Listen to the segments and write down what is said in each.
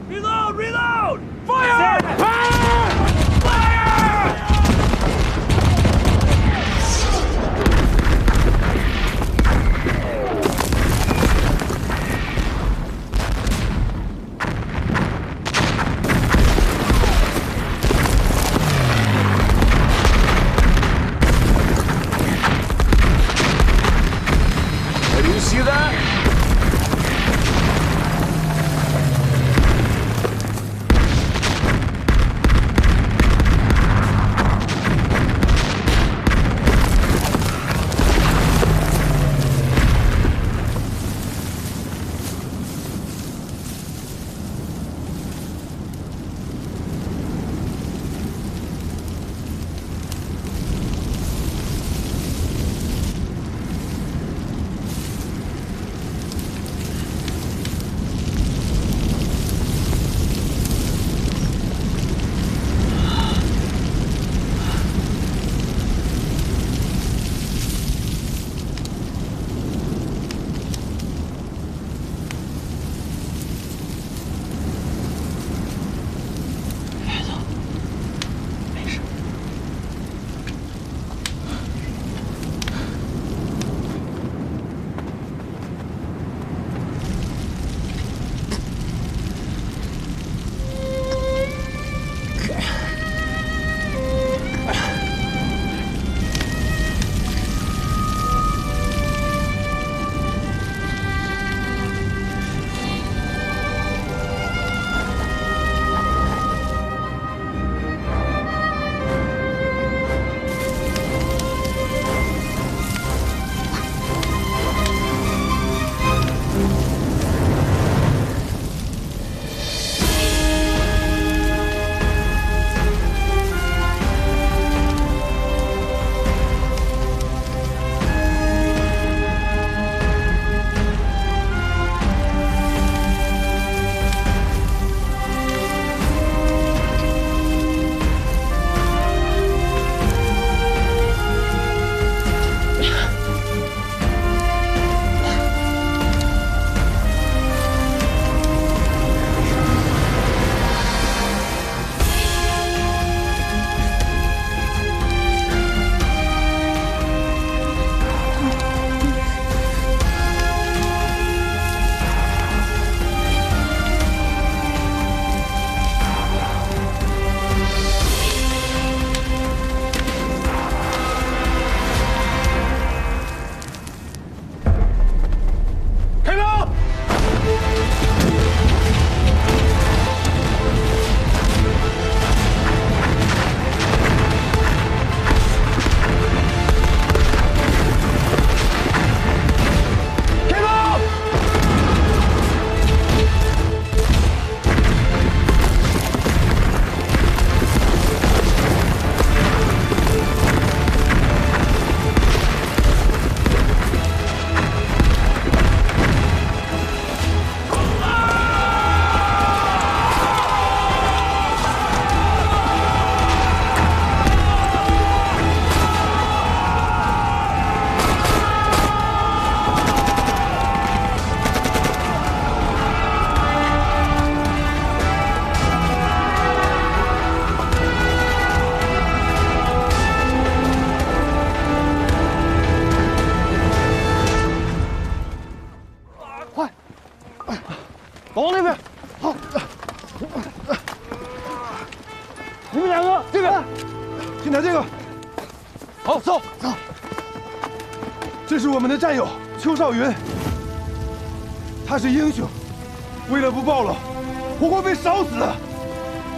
Reload! Reload! Fire! Do you see that?往那边，好。你们两个这边，先拿这个。好，走走。这是我们的战友邱少云，他是英雄，为了不暴露，活活被烧死了，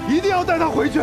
一定要带他回去。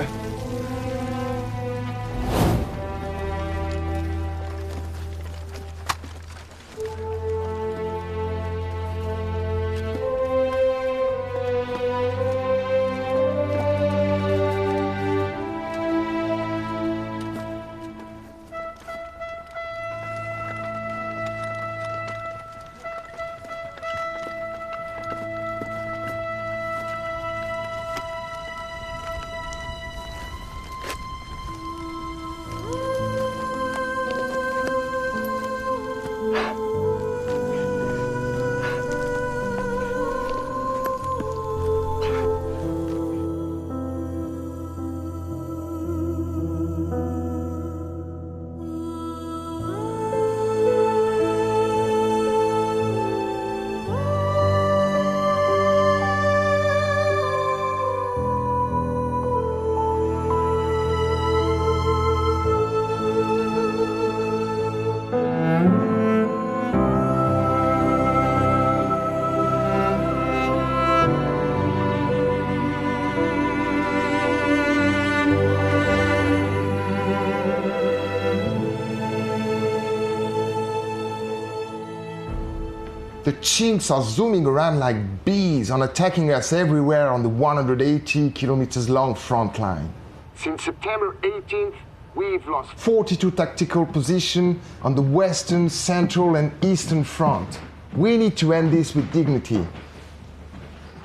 The Chinks are zooming around like bees and attacking us everywhere on the 180 kilometers long front line. Since September 18th, we've lost 42 tactical positions on the western, central, and eastern front. We need to end this with dignity.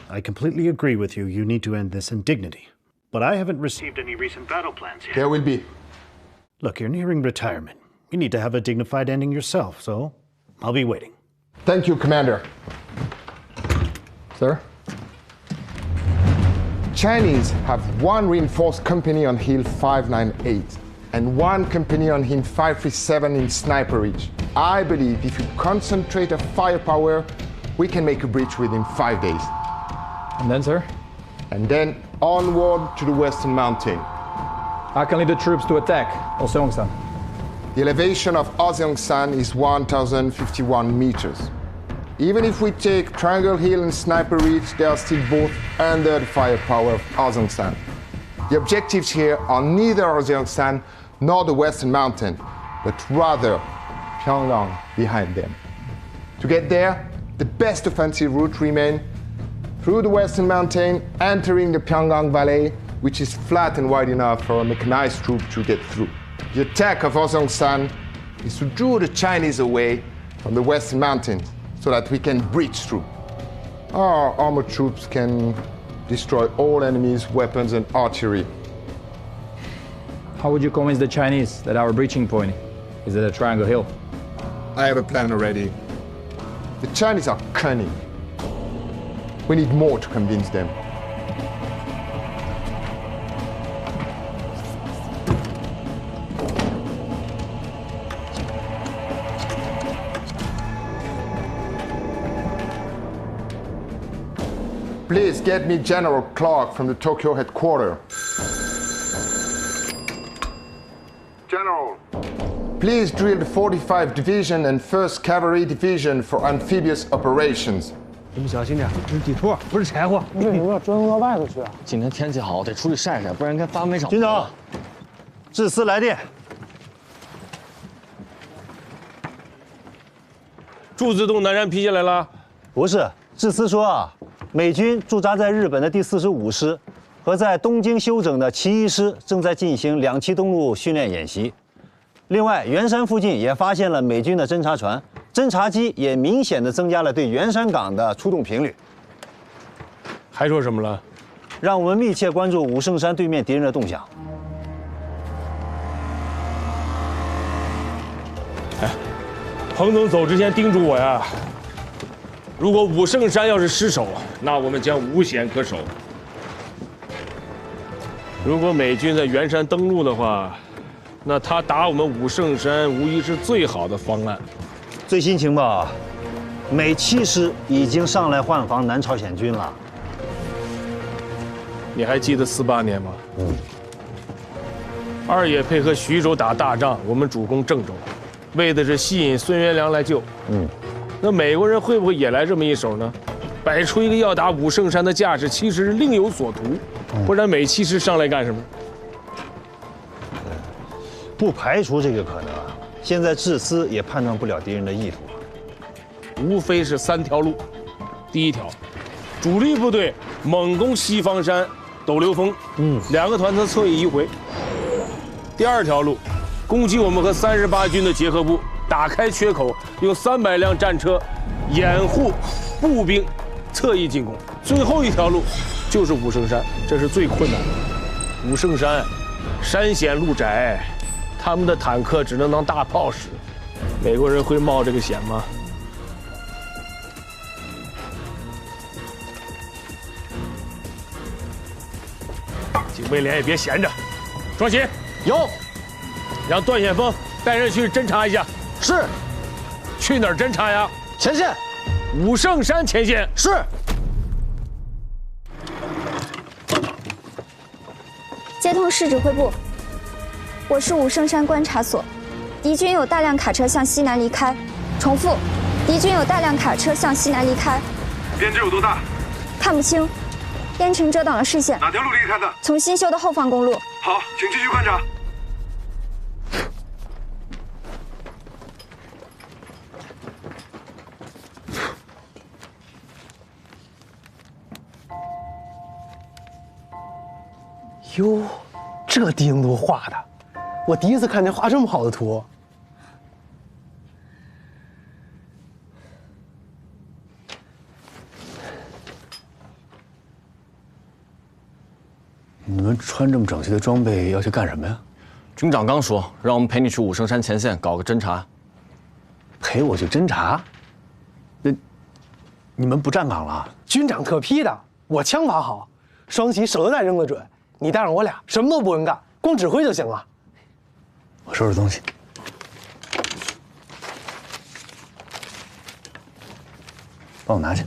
I completely agree with you. You need to end this in dignity. But I haven't received any recent battle plans yet. There will be. Look, you're nearing retirement. You need to have a dignified ending yourself, so I'll be waiting. Thank you, Commander. Sir? Chinese have one reinforced company on Hill 598 and one company on Hill 537 in Sniper Ridge. I believe if we concentrate our firepower, we can make a breach within 5 days. And then, sir? And then onward to the Western Mountain. I can lead the troops to attack Oseongsan. The elevation of Oseongsan is 1,051 meters. Even if we take Triangle Hill and Sniper Ridge, they are still both under the firepower of Oseongsan. The objectives here are neither Oseongsan nor the Western Mountain, but rather Pyongyang behind them. To get there, the best offensive route remains through the Western Mountain, entering the Pyongyang Valley, which is flat and wide enough for a mechanized troop to get through. The attack of Oseongsan is to draw the Chinese away from the Western Mountains so that we can breach through. Our armored troops can destroy all enemies' weapons and artillery. How would you convince the Chinese that our breaching point is at a Triangle Hill? I have a plan already. The Chinese are cunning. We need more to convince them. Please get me General Clark from the Tokyo headquarters. General. Please drill the 45 Division and 1st Cavalry Division for amphibious operations. 你们小心点，这是地图，不是柴火。为什么要钻到外头去啊？今天天气好，得出去晒晒，不然跟发霉场。军长，致司来电。驻自动南山批下来了。不是，致司说啊，美军驻扎在日本的第45师和在东京休整的其1师正在进行2栖登陆训练演习。另外，圆山附近也发现了美军的侦察船，侦察机也明显的增加了对圆山港的出动频率。还说什么了？让我们密切关注武圣山对面敌人的动向。哎，彭总走之前叮嘱我呀，如果武圣山要是失守，那我们将无险可守。如果美军在圆山登陆的话，那他打我们武圣山无疑是最好的方案。最新情报啊，美7师已经上来换防南朝鲜军了。你还记得48年吗？二野配合徐州打大仗，我们主攻郑州，为的是吸引孙元良来救。那美国人会不会也来这么一手呢？摆出一个要打武圣山的架势，其实是另有所图，不然美7师上来干什么？不排除这个可能啊。现在致司也判断不了敌人的意图，无非是3条路。第一条，主力部队猛攻西方山、斗流峰，2个团侧侧翼移回。第二条路，攻击我们和38军的结合部，打开缺口，用300辆战车掩护步兵侧翼进攻。最后一条路就是武圣山，这是最困难的。武圣山山险路窄，他们的坦克只能当大炮使，美国人会冒这个险吗？警卫连也别闲着，装鞋有，让段显峰带人去侦查一下。是，去哪儿侦查呀？前线，武圣山前线。是。接通市指挥部，我是武圣山观察所，敌军有大量卡车向西南离开。重复，敌军有大量卡车向西南离开。编制有多大？看不清，烟尘遮挡了视线。哪条路离开的？从新修的后方公路。好，请继续观察。哟，这地形图画的，我第一次看见画这么好的图。你们穿这么整齐的装备要去干什么呀？军长刚说让我们陪你去武圣山前线搞个侦察。陪我去侦察？那你们不站岗了？军长特批的，我枪法好，双旗手榴弹扔得准。你带上我俩，什么都不用干，光指挥就行了。我收拾东西。帮我拿去。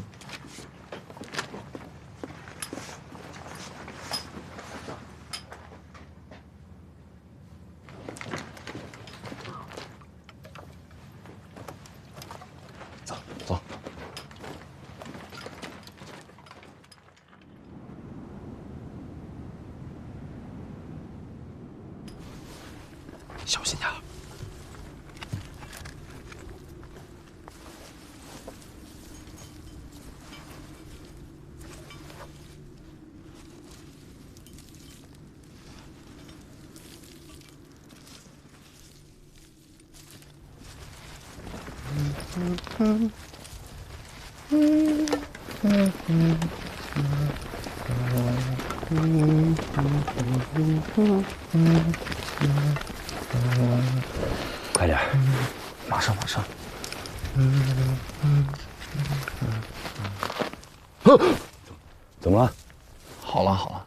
走。小心点。快点，马上。怎么了？好了。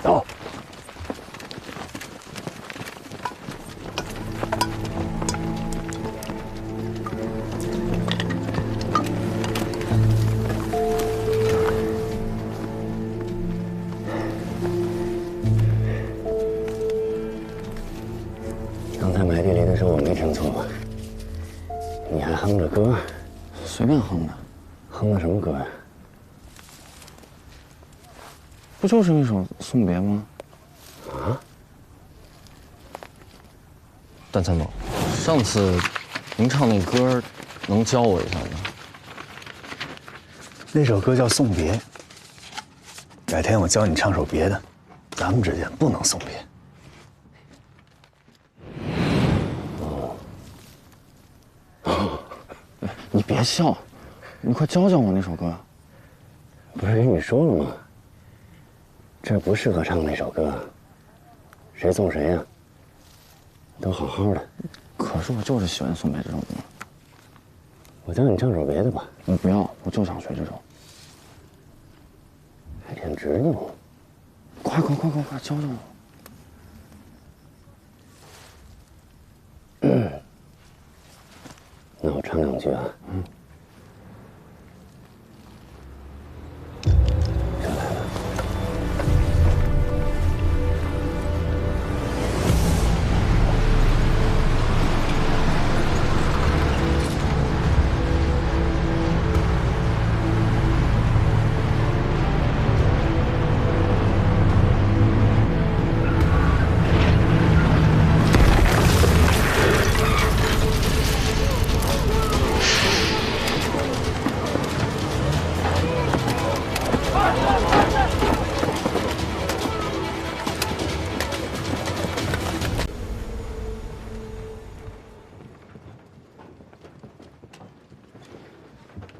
走。刚才埋地雷的时候我没听错吧？你还哼着歌？随便哼的。哼的什么歌呀？不就是一首送别吗？啊？段参谋，上次您唱那歌，能教我一下吗？那首歌叫《送别》，改天我教你唱首别的，咱们之间不能送别。你别笑，你快教教我那首歌。不是跟你说了吗？这不适合唱那首歌，谁送谁呀？都好好的。可是我就是喜欢送别这首歌。我教你唱首别的吧。我不要，我就想学这首。还挺执拗。快，教教我。那我唱两句啊。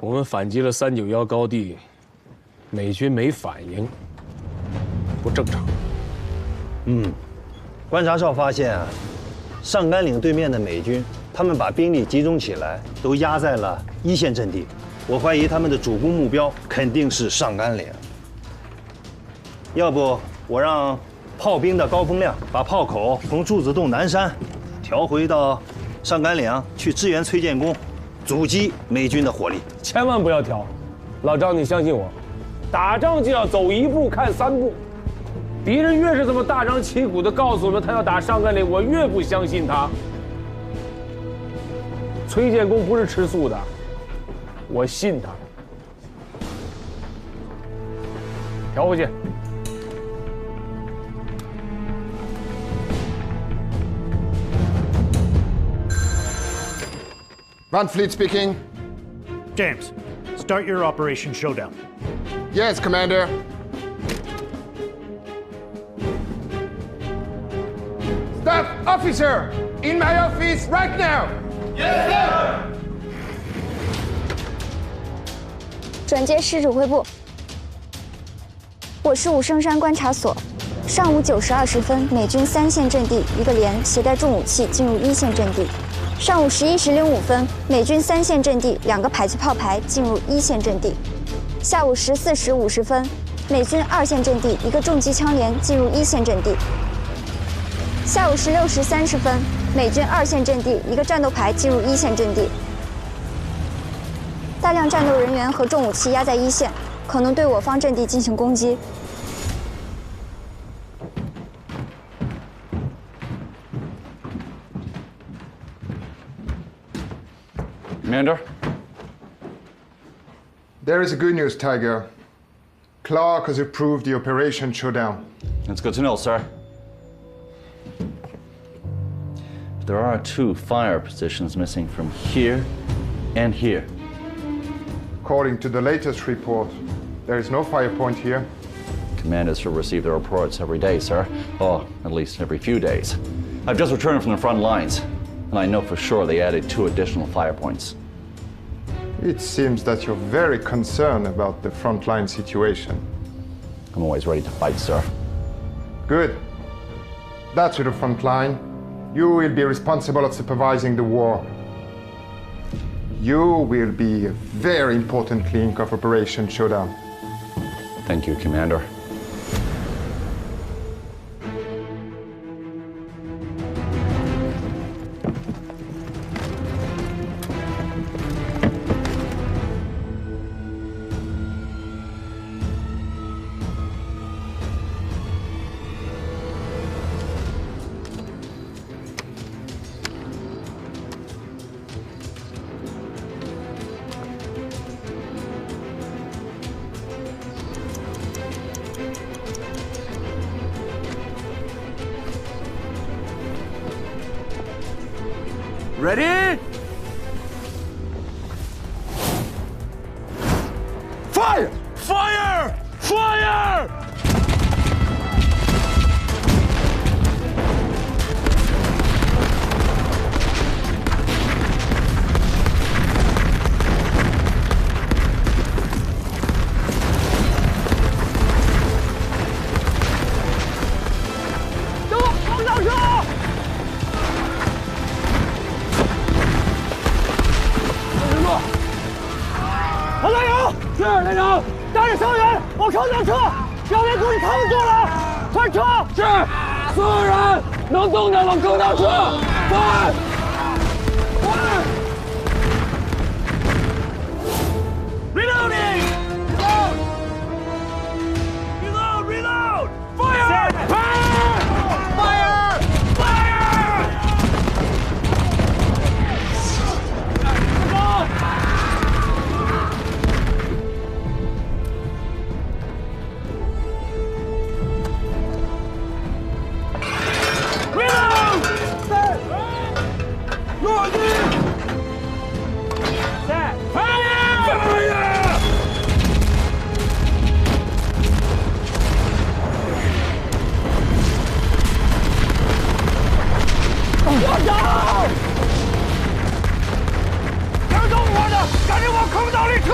我们反击了391高地，美军没反应，不正常。观察哨发现啊，上甘岭对面的美军，他们把兵力集中起来，都压在了一线阵地。我怀疑他们的主攻目标肯定是上甘岭。要不我让炮兵的高风亮把炮口从柱子洞南山调回到上甘岭，去支援崔建功，阻击美军的火力。千万不要调，老张，你相信我，打仗就要走一步看3步。敌人越是这么大张旗鼓地告诉我们他要打上甘岭，我越不相信他。崔建功不是吃素的，我信他。调回去。Van Fleet speaking. James, start your Operation Showdown. Yes, Commander. Staff officer, in my office right now. Yes, sir. 转接师指挥部，我是武圣山观察所。上午9时20分，美军3线阵地一个连携带重武器进入1线阵地。上午11时05分，美军3线阵地2个迫击炮排进入1线阵地。下午14时50分，美军2线阵地一个重机枪连进入1线阵地。下午16时30分，美军2线阵地一个战斗排进入1线阵地。大量战斗人员和重武器压在1线，可能对我方阵地进行攻击。Commander? There is a good news, Tiger. Clark has approved the Operation Showdown. That's good to know, sir. There are 2 fire positions missing from here and here. According to the latest report, there is no fire point here. Commanders will receive the reports every day, sir. Or at least every few days. I've just returned from the front lines, and I know for sure they added 2 additional fire points. It seems that you're very concerned about the frontline situation. I'm always ready to fight, sir. Good. That's to the front line. You will be responsible of supervising the war. You will be a very important link of Operation Showdown. Thank you, Commander. Ready? Fire! Fire! Fire! 等我，跑上车！ 王大勇，是连长，带着伤员往坑上撤，表面估计扛不住了，快撤！是，所有人能动的往坑上撤，快！快 ！Reloading! Reload! Reload! Fire! Fire! Fire! Fire! Come on! Reload! 落地！ Set! Fire! Fire! 我走！跟着我的，赶紧往坑道里撤！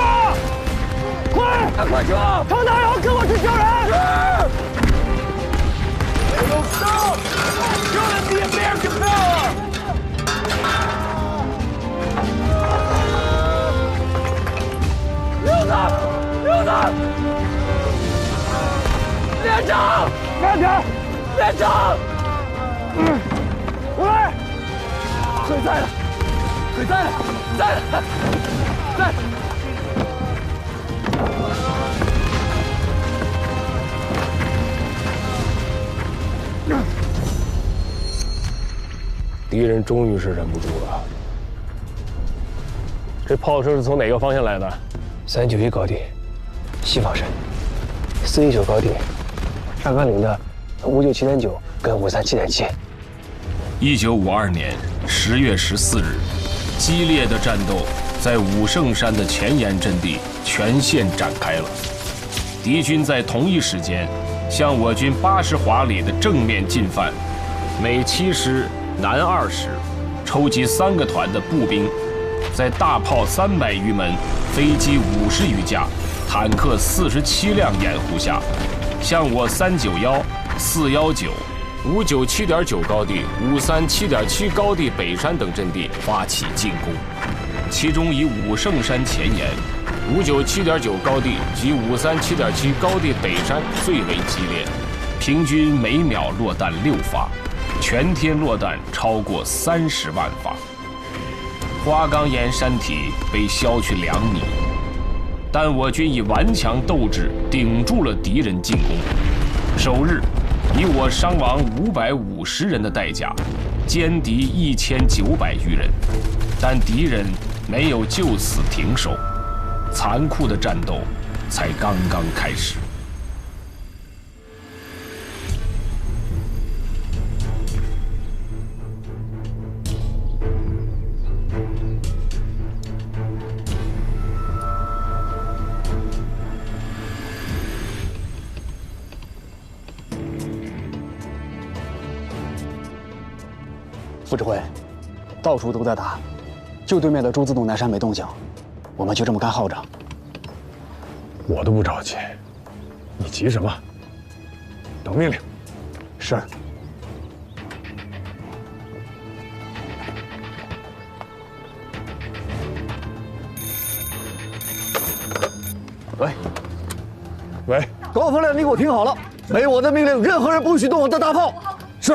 快，快撤！唐大勇，跟我去救人！是。Don't stop! Show them the American power! 溜子，溜子！连长，慢点，连长！我来。水在了，水在了，在了，在。敌人终于是忍不住了。这炮声是从哪个方向来的？391高地，西方山；419高地，上甘岭的597.9跟537.7。1952年10月14日，激烈的战斗在武圣山的前沿阵地全线展开了。敌军在同一时间向我军80华里的正面进犯，每7师南2师抽集3个团的步兵，在大炮300余门、飞机50余架、坦克47辆掩护下，向我391、419、597.9高地、537.7高地北山等阵地发起进攻。其中以武圣山前沿、597.9高地及537.7高地北山最为激烈，平均每秒落弹6发，全天落弹超过30万发。花岗岩山体被削去2米，但我军以顽强斗志顶住了敌人进攻。首日，以我伤亡550人的代价，歼敌1900余人，但敌人没有就此停手，残酷的战斗才刚刚开始。副指挥，到处都在打，就对面的朱自洞南山没动静，我们就这么干耗着。我都不着急，你急什么？等命令。是。喂，喂，高风亮，你给我听好了，没我的命令，任何人不许动我的大炮。是。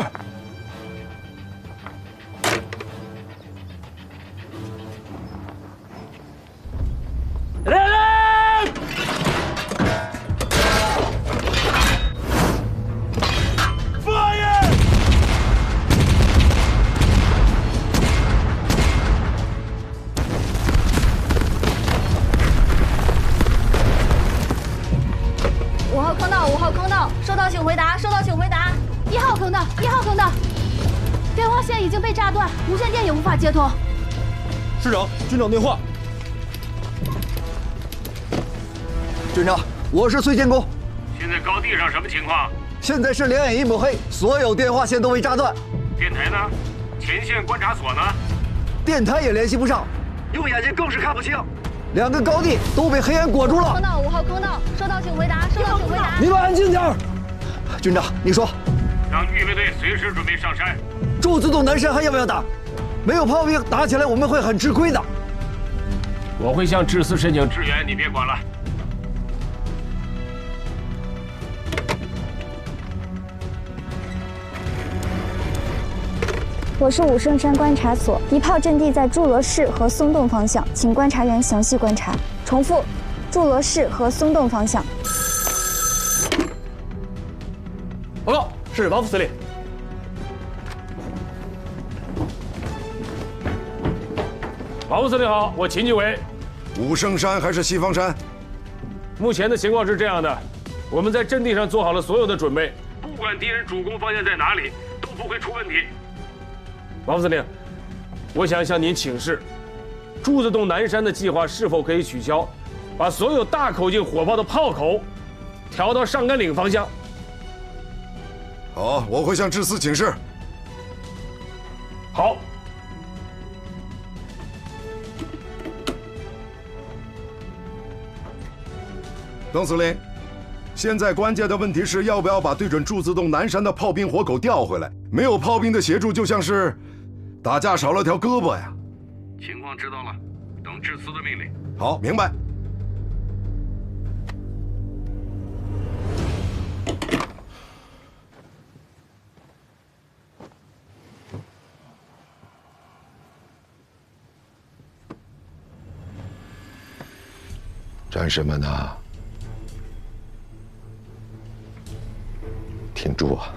5号坑道，收到请回答，收到请回答。1号坑道，1号坑道，电话线已经被炸断，无线电也无法接通。师长，军长电话。军长，我是崔建功。现在高地上什么情况？现在是两眼一抹黑，所有电话线都被炸断。电台呢？前线观察所呢？电台也联系不上，用眼睛更是看不清。2个高地都被黑暗裹住了。坑道5号坑道，收到请回答，收到请回答。你们安静点儿。军长，你说。让预备队随时准备上山。朱自洞南山还要不要打？没有炮兵，打起来我们会很吃亏的。我会向志司申请支援，你别管了。我是武圣山观察所，敌炮阵地在祝罗市和松洞方向，请观察员详细观察。重复，祝罗市和松洞方向。报告，是王副司令。王副司令好，我秦继伟。武圣山还是西方山？目前的情况是这样的，我们在阵地上做好了所有的准备，不管敌人主攻方向在哪里，都不会出问题。王副司令，我想向您请示，朱自洞南山的计划是否可以取消，把所有大口径火炮的炮口调到上甘岭方向？好，我会向志司请示。好。邓司令，现在关键的问题是要不要把对准朱自洞南山的炮兵火口调回来？没有炮兵的协助，就像是打架少了条胳膊呀。情况知道了，等志司的命令。好，明白。战士们啊，挺住啊！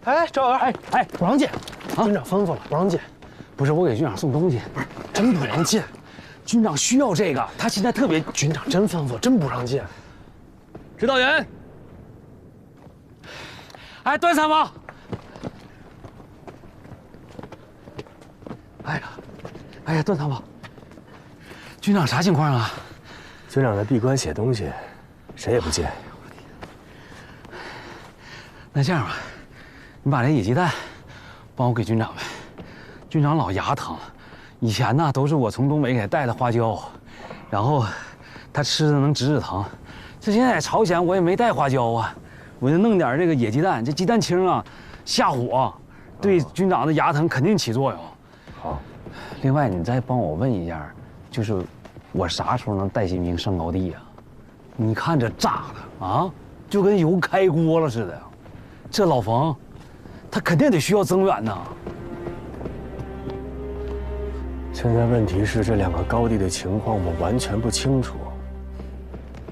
哎，赵元，哎，不让进，军长吩咐了，不让进。不是我给军长送东西，不是真不让进，军长需要这个，他现在特别。军长真吩咐，真不让进。指导员，哎，段参谋，哎呀，段参谋，军长啥情况啊？军长在闭关写东西，谁也不见。那这样吧，你把这野鸡蛋帮我给军长呗。军长老牙疼，以前呢都是我从东北给他带的花椒，然后他吃的能止疼。这现在朝鲜我也没带花椒啊，我就弄点这个野鸡蛋，这鸡蛋清啊下火，对军长的牙疼肯定起作用。好，另外你再帮我问一下，就是我啥时候能带新兵上高地呀？你看这炸的啊，就跟油开锅了似的。这老冯，他肯定得需要增援呐。现在问题是这2个高地的情况我们完全不清楚，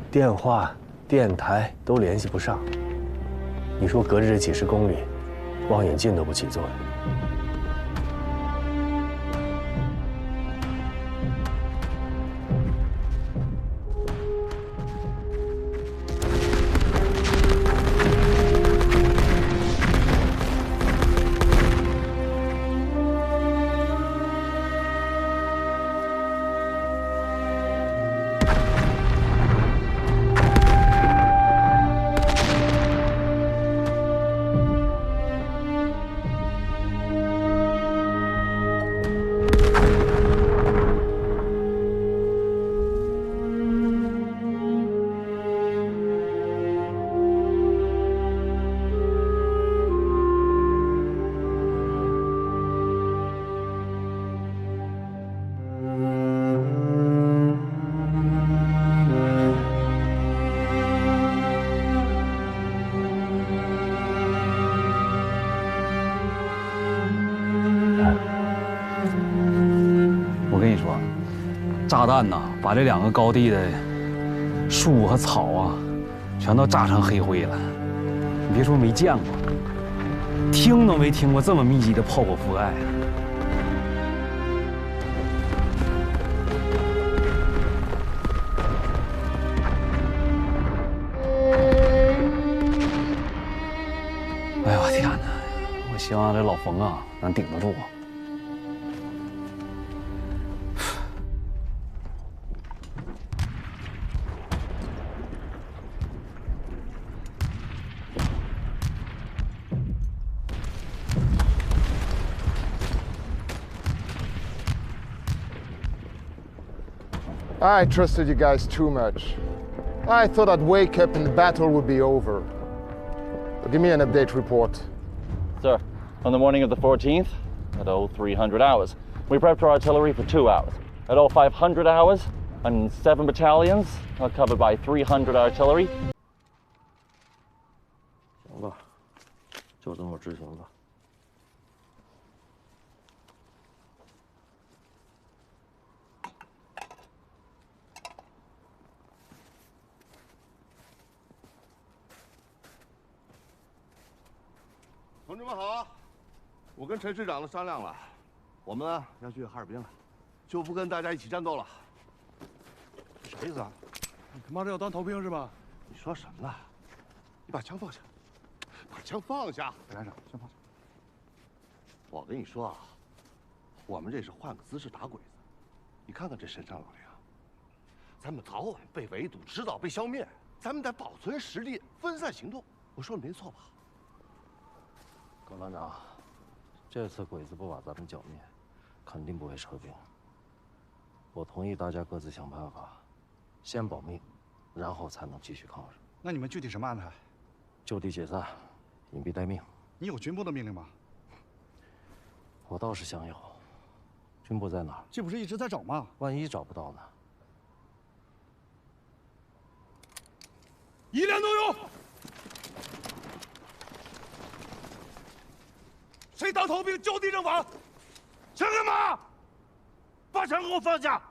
电话、电台都联系不上。你说隔着这几10公里，望远镜都不起作用。炸弹呐，把这2个高地的树和草啊，全都炸成黑灰了。你别说没见过，听都没听过这么密集的炮火覆盖啊！哎呦我天哪！我希望这老冯啊能顶得住。I trusted you guys too much. I thought I'd wake up and the battle would be over. So give me an update report. Sir, on the morning of the 14th, at 0300 hours, we prepped our artillery for 2 hours. At 0500 hours, and 7 battalions are covered by 300 artillery. 行吧，就这么执行吧。同志们好啊！我跟陈师长都商量了，我们呢要去哈尔滨了，就不跟大家一起战斗了。什么意思啊？你他妈的要当逃兵是吧？你说什么呢？你把枪放下，把枪放下！连长，枪放下。我跟你说啊，我们这是换个姿势打鬼子。你看看这深山老林，咱们早晚被围堵，迟早被消灭。咱们得保存实力，分散行动。我说的没错吧？耿团长，这次鬼子不把咱们剿灭，肯定不会撤兵。我同意大家各自想办法，先保命，然后才能继续抗日。那你们具体什么安排？就地解散，隐蔽待命。你有军部的命令吗？我倒是想有。军部在哪儿？这不是一直在找吗？万一找不到呢？一连都有。谁当逃兵就地正法！枪干嘛？把枪给我放下！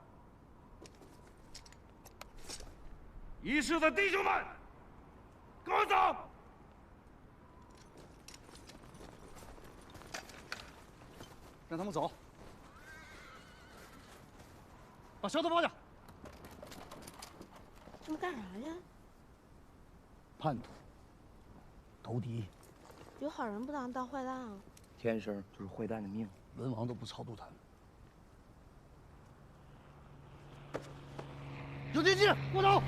一室的弟兄们，跟我走！让他们走。把舌头包下。这们干啥去？叛徒。投敌。有好人不当当坏蛋啊？天生就是坏蛋的命。文王都不超度他们。有敌机，过走。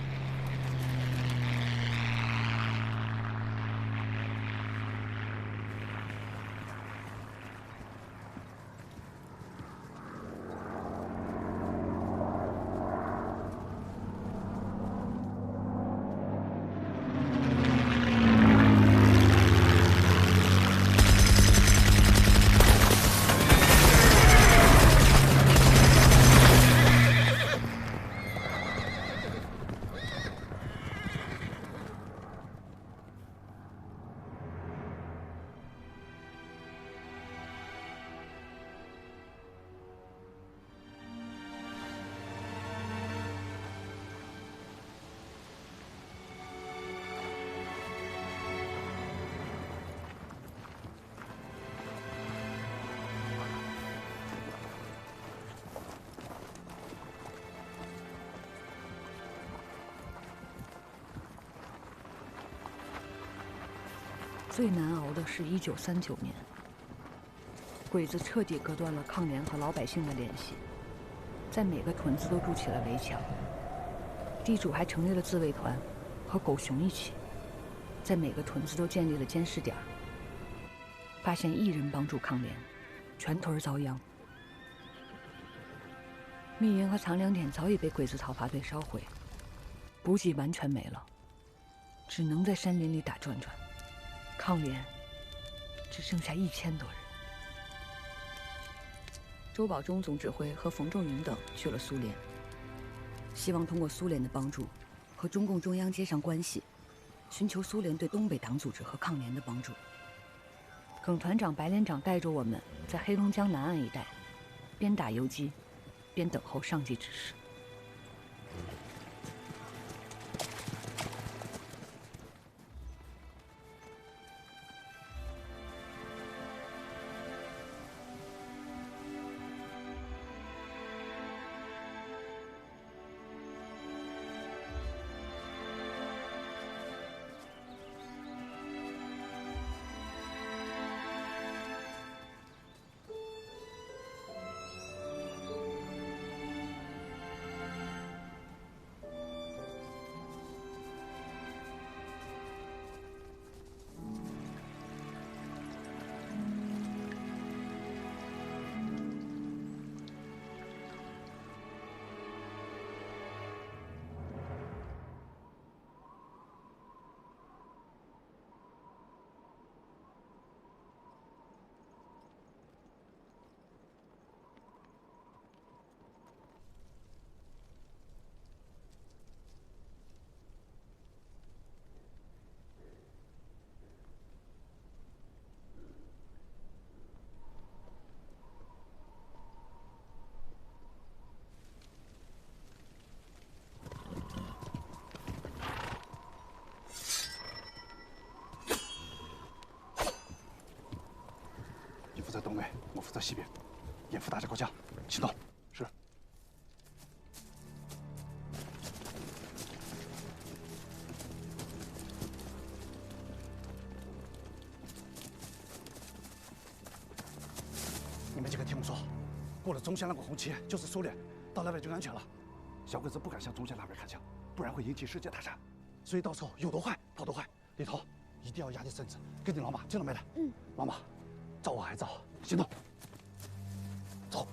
最难熬的是1939年，鬼子彻底割断了抗联和老百姓的联系，在每个屯子都筑起了围墙。地主还成立了自卫团，和狗熊一起，在每个屯子都建立了监视点。发现一人帮助抗联，全屯遭殃。密营和藏粮点早已被鬼子讨伐队烧毁，补给完全没了，只能在山林里打转转。 抗联只剩下1000多人。周保中总指挥和冯仲云等去了苏联，希望通过苏联的帮助，和中共中央接上关系，寻求苏联对东北党组织和抗联的帮助。耿团长、白连长带着我们在黑龙江南岸一带，边打游击，边等候上级指示。 负责东北，我负责西边，严复打这口架，行动。是。你们几个听我说，过了中线那个红旗就是苏联，到那边就安全了。小鬼子不敢向中线那边开枪，不然会引起世界大战。所以到时候有多坏跑多坏。李头，一定要压低身子，跟紧老马，听到没得？嗯。老马。 照我还照，行动，走。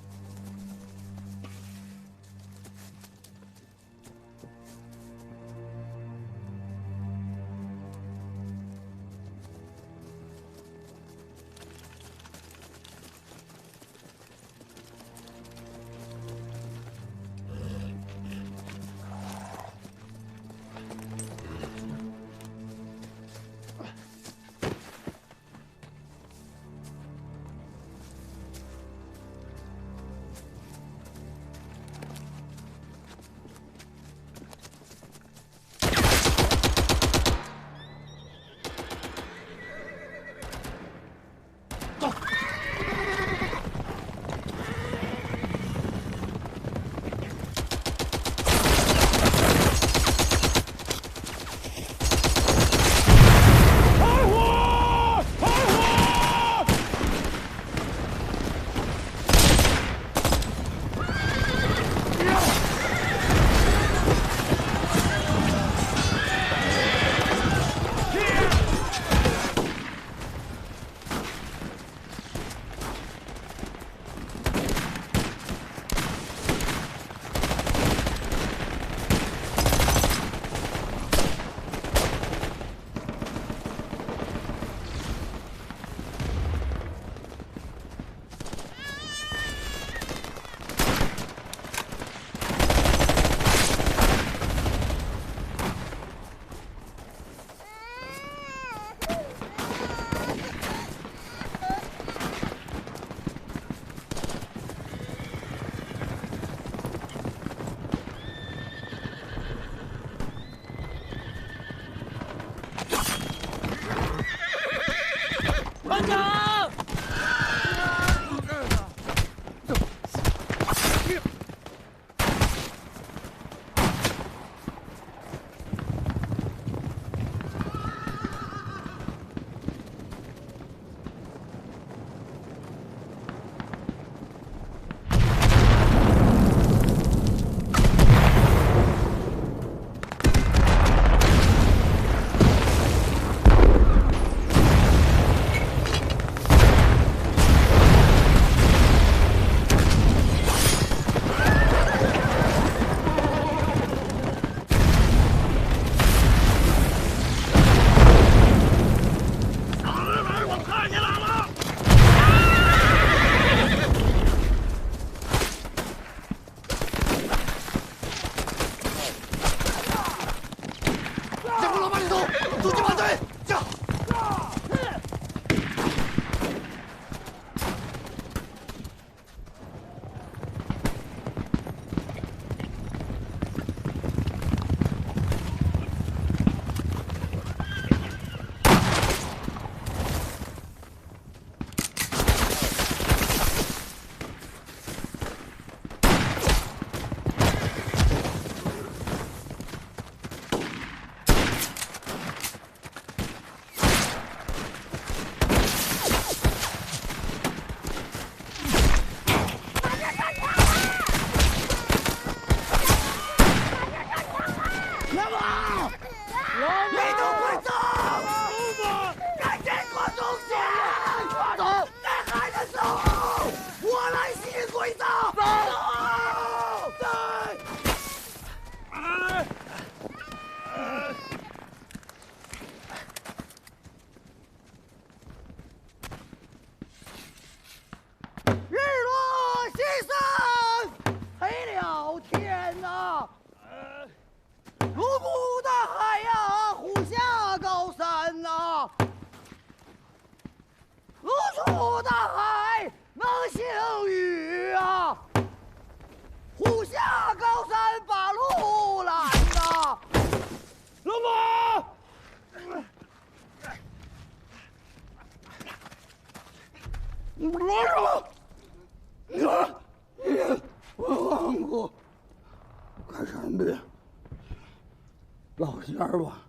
老仙儿吧，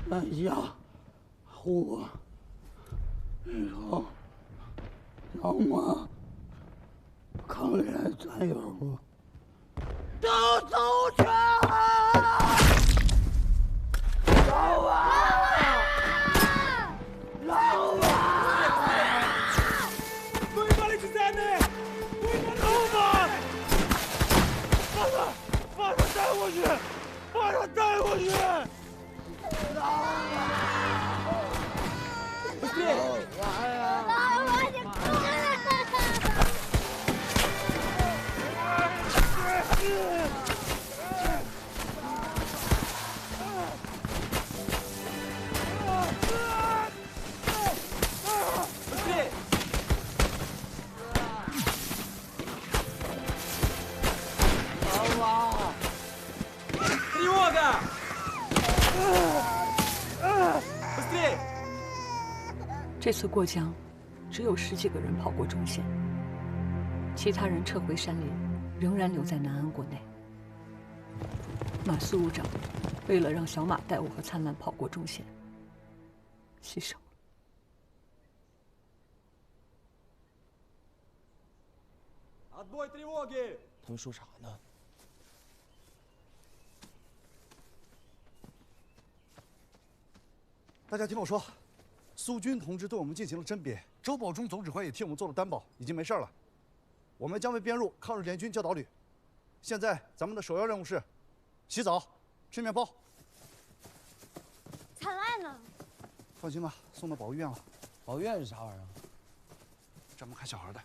南下，胡啊，你说，要么抗联战友都走全！老王，老王，对方的是谁呢？老王，把他带过去，把他带过去！老王，不是，老王，你过来！这次过江，只有10几个人跑过中线，其他人撤回山林，仍然留在南安国内。马苏务长为了让小马带我和灿烂跑过中线，牺牲了。他们说啥呢？大家听我说，苏军同志对我们进行了甄别，周保中总指挥也替我们做了担保，已经没事了。我们将被编入抗日联军教导旅。现在咱们的首要任务是洗澡、吃面包。灿烂呢？放心吧，送到保育院了。保育院是啥玩意儿？专门看小孩的。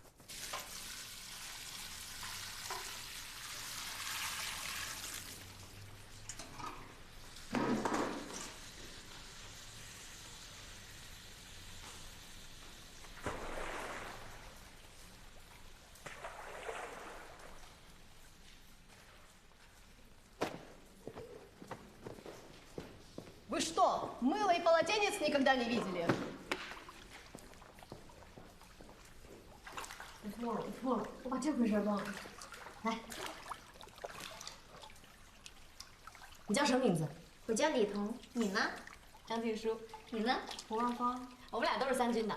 Вы что, мыло и полотенец никогда не видели? Фу, 我把这回事忘了。来，你叫什么名字？我叫李彤，你呢？张静书，你呢？胡万芳。我们俩都是3军的。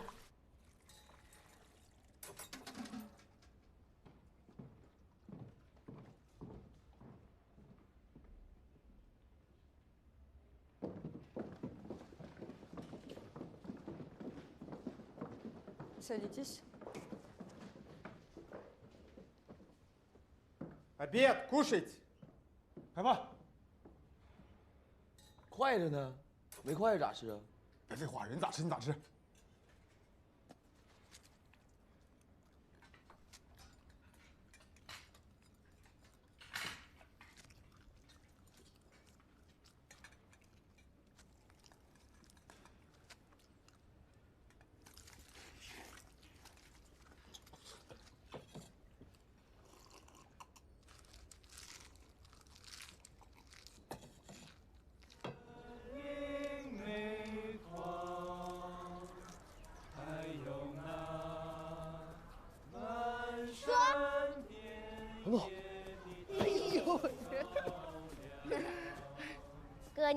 Садитесь. Обед, кушать! 来吧。快着呢，没快着咋吃啊？别废话，人咋吃你咋吃。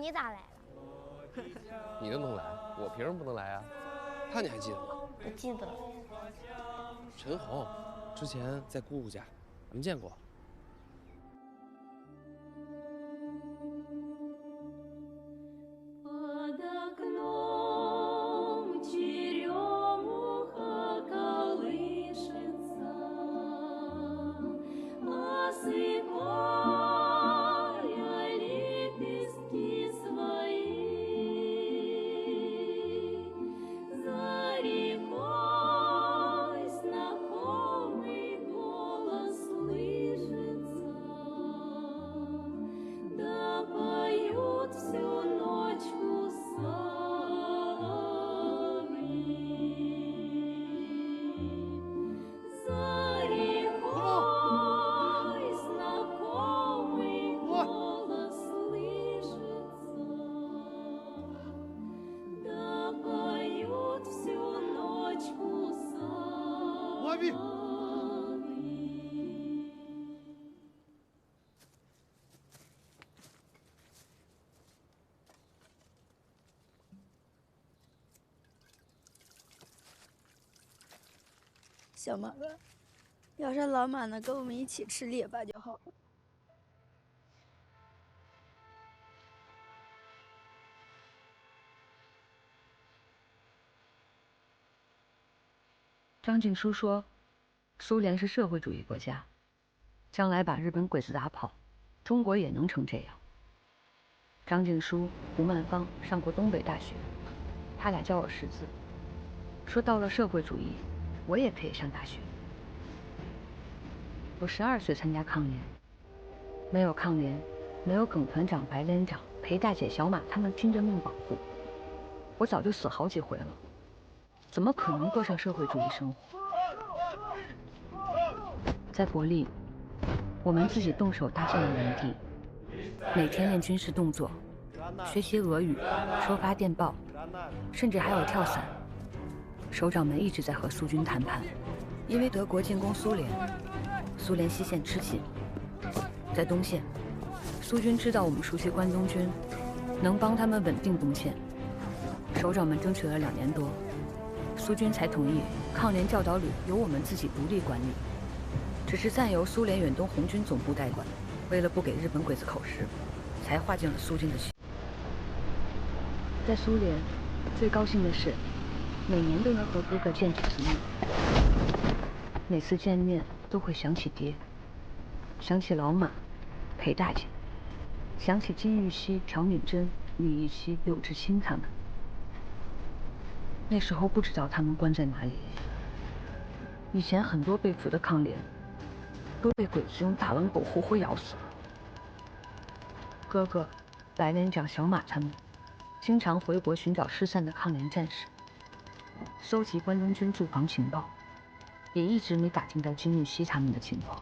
你咋来了？你都能来，我凭什么不能来啊？他你还记得吗？不记得了。陈红，之前在姑姑家，咱们见过。 小马哥，要是老马能跟我们一起吃列巴就好了。张静书说，苏联是社会主义国家，将来把日本鬼子打跑，中国也能成这样。张静书、胡曼芳上过东北大学，他俩教我识字，说到了社会主义，我也可以上大学。我12岁参加抗联，没有抗联，没有耿团长、白连长、裴大姐、小马他们拼着命保护，我早就死好几回了，怎么可能过上社会主义生活？在伯利，我们自己动手搭建了营地，每天练军事动作，学习俄语，收发电报，甚至还有跳伞。首长们一直在和苏军谈判，因为德国进攻苏联，苏联西线吃紧。在东线，苏军知道我们熟悉关东军，能帮他们稳定东线。首长们争取了2年多，苏军才同意抗联教导旅由我们自己独立管理，只是暂由苏联远东红军总部代管。为了不给日本鬼子口实，才划进了苏军的区。在苏联，最高兴的是，每年都能和哥哥见几次面。每次见面都会想起爹，想起老马、裴大姐，想起金玉熙、朴敏珍、李义熙、柳志清他们。那时候不知道他们关在哪里。以前很多被俘的抗联，都被鬼子用大狼狗活活咬死了。哥哥、白连长、小马他们，经常回国寻找失散的抗联战士，搜集关东军驻防情报，也一直没打听到金玉熙他们的情报。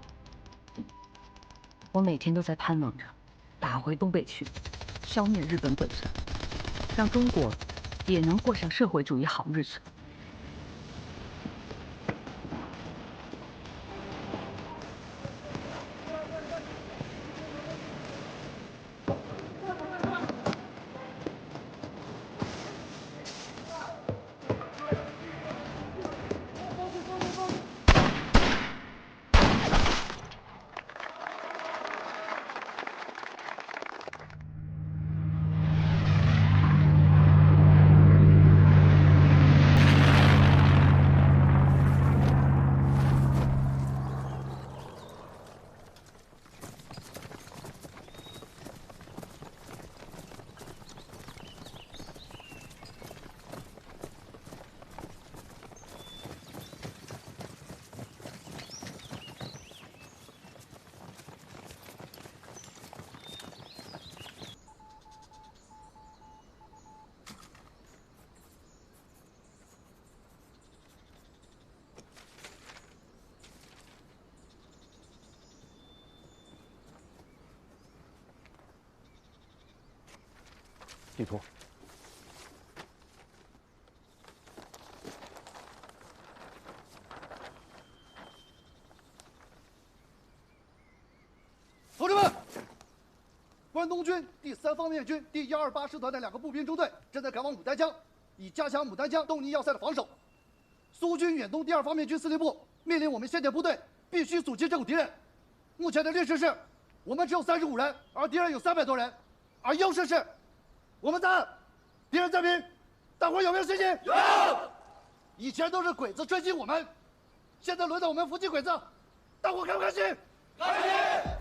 我每天都在盼望着打回东北去，消灭日本鬼子，让中国也能过上社会主义好日子。地图。同志们，关东军第3方面军第128师团的2个步兵中队正在赶往牡丹江，以加强牡丹江东宁要塞的防守。苏军远东第2方面军司令部命令我们先遣部队必须阻击这股敌人。目前的劣势是，我们只有35人，而敌人有300多人，而优势是，我们在岸，敌人在明。大伙有没有信心？有。以前都是鬼子追击我们，现在轮到我们伏击鬼子，大伙开不开心？开心。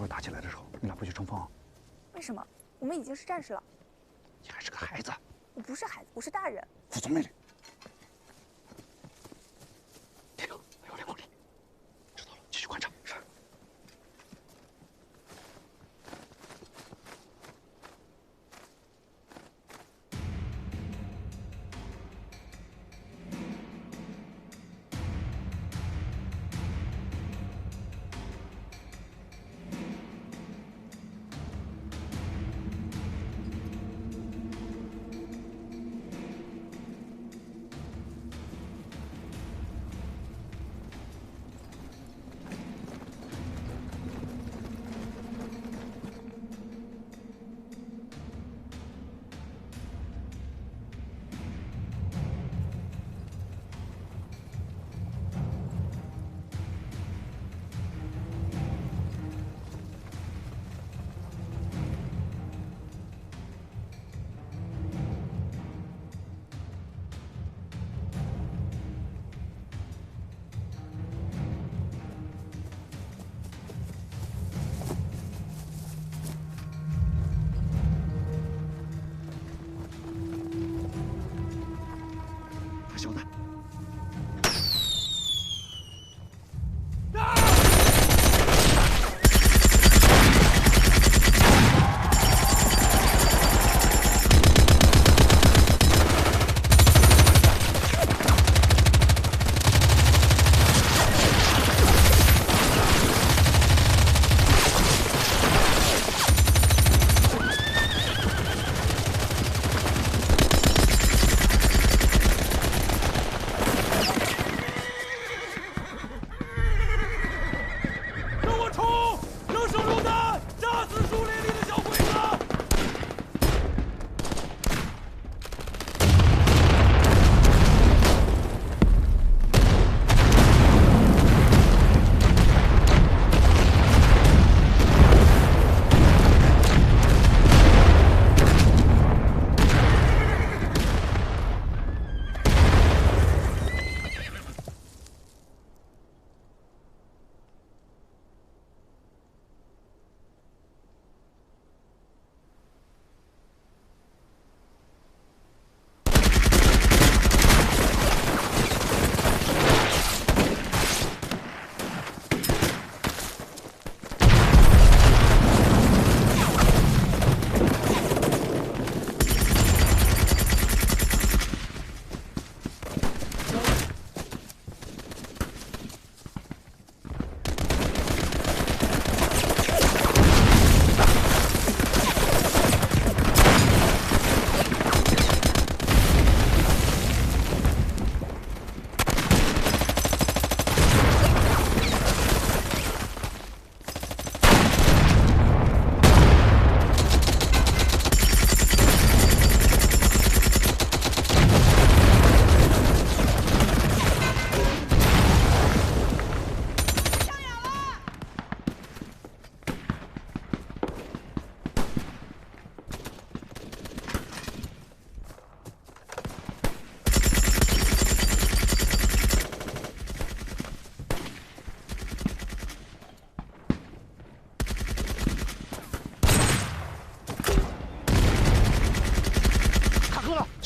打起来的时候，你俩不许冲锋。为什么？我们已经是战士了。你还是个孩子。我不是孩子，我是大人。服从命令。停，还有2公里。知道了，继续观察。是。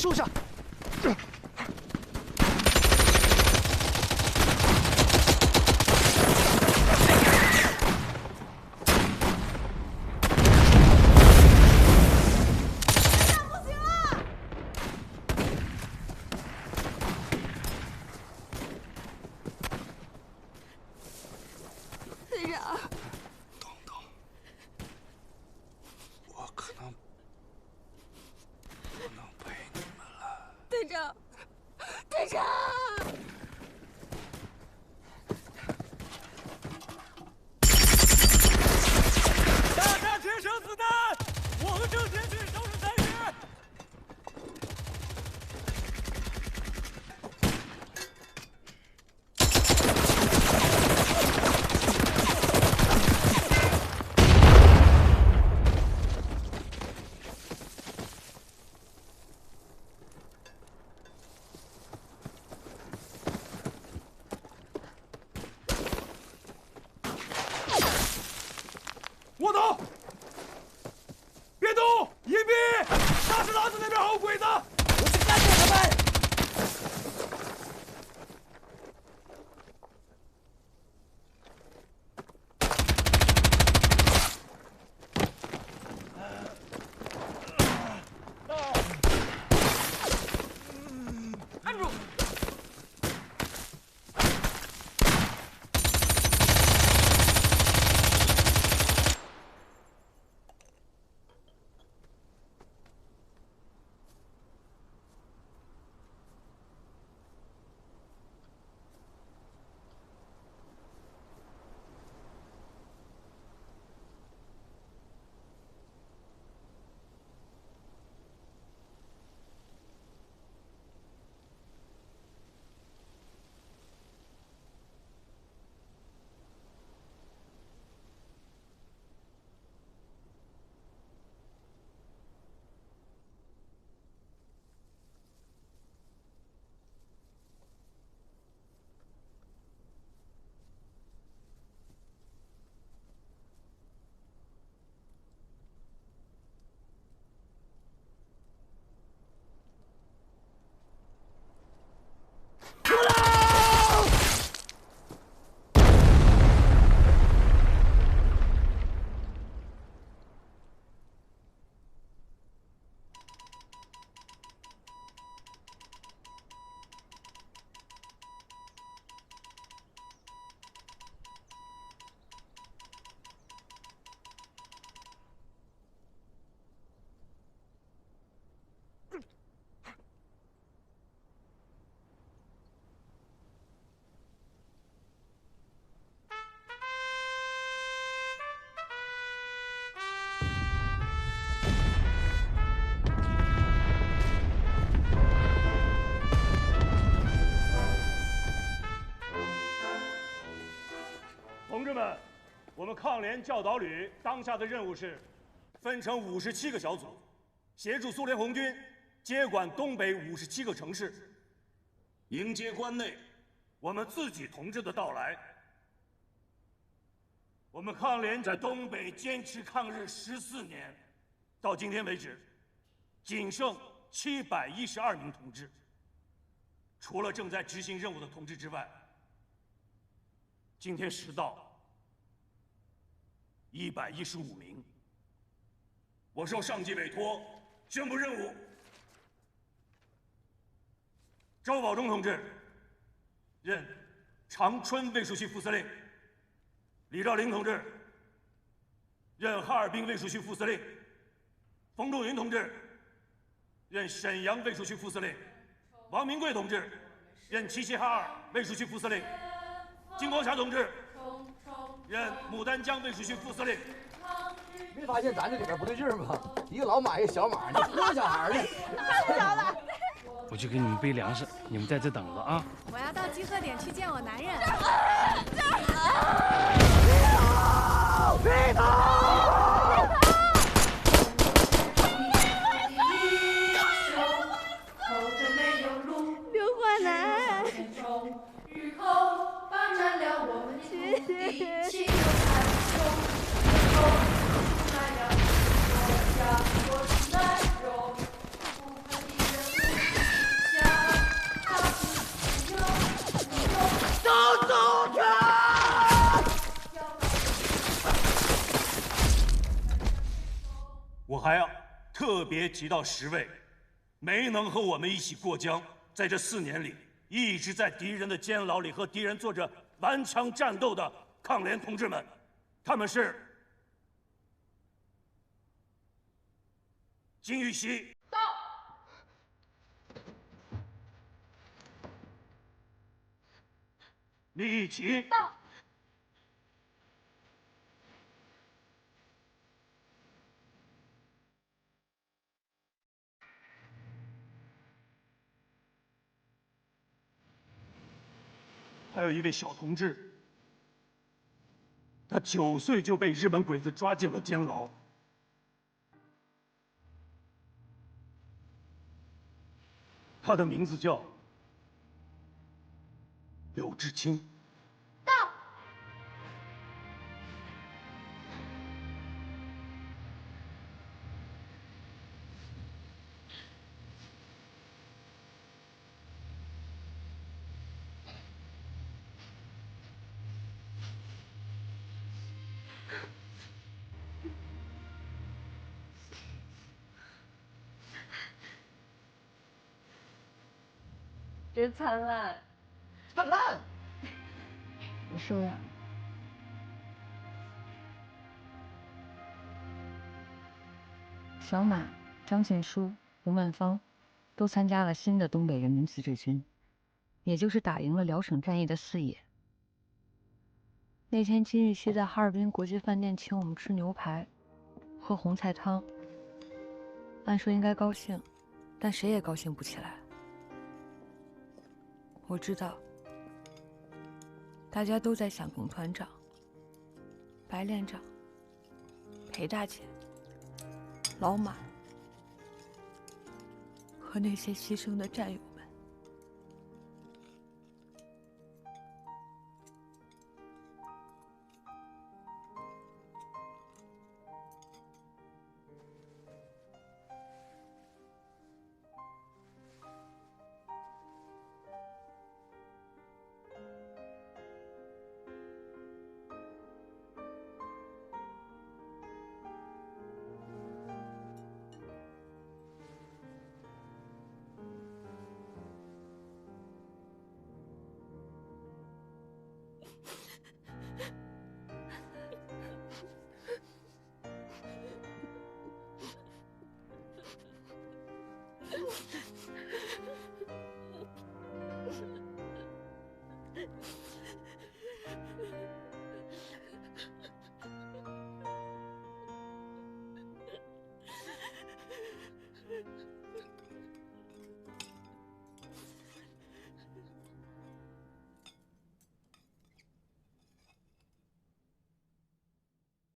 树下。队长，我可能不能陪你们了。队长，队长！大家节省子弹，我们正前去收拾残尸。我走，别动，隐蔽，那是老子那边好鬼子，我去干掉他们。按住！同志们，我们抗联教导旅当下的任务是，分成57个小组，协助苏联红军接管东北57个城市，迎接关内我们自己同志的到来。我们抗联在东北坚持抗日14年，到今天为止，仅剩712名同志。除了正在执行任务的同志之外，今天实到115名。我受上级委托，宣布任务：周保中同志任长春卫戍区副司令，李兆麟同志任哈尔滨卫戍区副司令，冯仲云同志任沈阳卫戍区副司令，王明贵同志任齐齐哈尔卫戍区副司令，金光霞同志任牡丹江卫戍区副司令。没发现咱这里边不对劲儿吗？一个老马，一个小马，你拖小孩呢？太小了。我去给你们背粮食，你们在这等着啊！我要到集合点去见我男人。别跑！刘焕南，日后霸占了我们的土地，岂有残穷？日后出卖了我家，我是难容。不怕敌人我还要特别提到10位没能和我们一起过江，在这4年里一直在敌人的监牢里和敌人做着顽强战斗的抗联同志们，他们是金玉熙到，李琦到。还有一位小同志，他9岁就被日本鬼子抓进了监牢。他的名字叫柳志清。到。真灿烂，灿烂。我收养。小马、张献书、胡曼芳都参加了新的东北人民自治军，也就是打赢了辽沈战役的4野。那天金玉熙在哈尔滨国际饭店请我们吃牛排，喝红菜汤。按说应该高兴，但谁也高兴不起来。我知道，大家都在想龚团长、白连长、裴大姐、老马和那些牺牲的战友们。